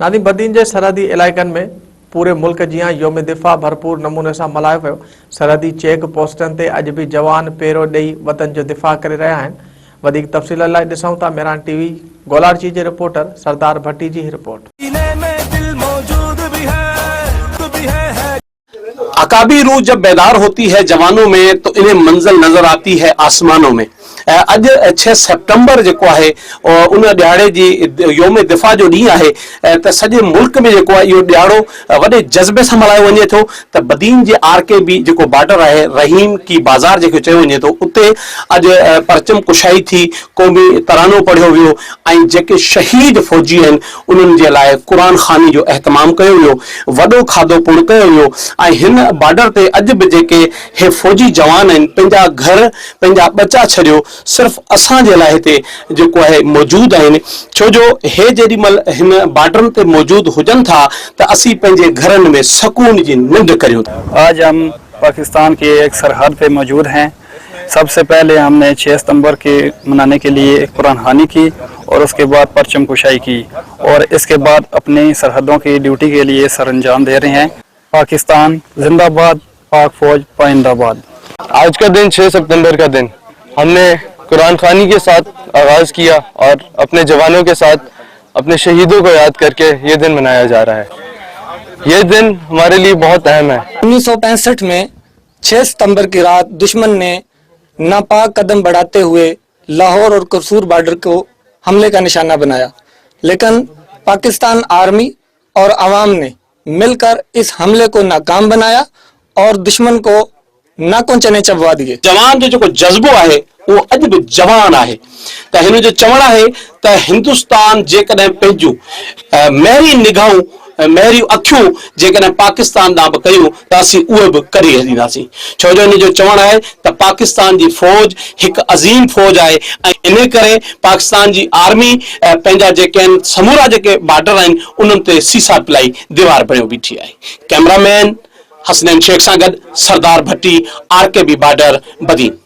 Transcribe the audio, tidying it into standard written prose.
नादिम बदीन जे सरहदी इलाइक़नि में पूरे मुल्क जियां योम दिफ़ा भरपूर नमूने सां मल्हायो वियो। सरहदी चेक पोस्टनि ते अॼु बि जवान पेरो ॾेई वतन जो दिफ़ा करे रहिया आहिनि। वधीक तफ़सील लाइ ॾिसूं था मेरान टीवी गोलारची जे रिपोर्टर सरदार भट्टी जी रिपोर्ट। अकाबी रूह जब बेदार होती है जवानों में तो इन्हें मंजिल नजर आती है आसमानों में। अज 6 सितंबर जो है उन दिहाड़े जी योम दिफ़ा जो ॾींहुं आहे त सॼे मुल्क में जो इहो ॾियारो वॾे जज़्बे सां मल्हायो वञे थो। त बदीन जे RKB जो बॉर्डर है रहीम की बाज़ार जो चयो वञे थो उते अज परचम कुशाई थी, क़ौमी तरानो पढ़ियो वियो ऐं जेके शहीद फौजी आहिनि उन्हनि जे लाइ क़ुरान ख़ानी जो एहतमाम कयो वियो, वॾो खाधो पुण कयो वियो। ऐं हिन बॉर्डर ते अॼु बि जेके हे फौजी जवान आहिनि पंहिंजा घर पंहिंजा बचा छॾियो सिर्फ़ असांजे लाइ हिते जेको आहे मौजूद आहिनि। छो जो हे जेॾी महिल हिन बॉर्डरनि ते मौजूद हुजनि था त असीं पंहिंजे घरनि में सुकून जी निंड करियूं था। आज हम पाकिस्तान के एक सरहद पे मौजूद हैं। सबसे पहले हमने 6 सितंबर के मनाने के लिए कुरान ख़ानी की और उसके बाद परचम कुशाई की और इसके बाद अपनी सरहदों की ड्यूटी के लिए सरअंजाम दे रहे हैं। पाकिस्तान जिंदाबाद, पाक फौज पाइंदाबाद। आज का दिन 6 सितंबर का दिन हमने कुरान ख़ानी के साथ आगाज़ किया और अपने जवानों के साथ अपने शहीदों को याद करके ये दिन मनाया जा रहा है। ये दिन हमारे लिए बहुत अहम है। 1965 में 6 सितंबर की रात दुश्मन ने नापाक कदम बढ़ाते हुए लाहौर और कसूर बॉर्डर को हमले का निशाना बनाया, लेकिन पाकिस्तान आर्मी और आवाम ने मिलकर इस हमले को नाकाम बनाया और दुश्मन को नाकों चने चबवा दिए। जवान जो जज्बो है वो अज भी जवान है। त हिन जो चवण है त हिंदुस्तान जेकॾहिं पंहिंजूं मेरी निगाहूं मेरी अखियूं जेकॾहिं पाकिस्तान ॾांहुं कयूं त असीं उहे बि करे हलींदासीं। छो जो हिन जो चवण आहे त पाकिस्तान जी फौज हिकु अज़ीम फौज आहे ऐं इन करे पाकिस्तान जी आर्मी पंहिंजा जेके आहिनि समूरा जेके बॉर्डर आहिनि उन्हनि ते सीसा पिलाई दीवार बणियो बीठी आहे। कैमरामैन हसनैन शेख सां गॾु सरदार भट्टी RKB बॉर्डर बदीन।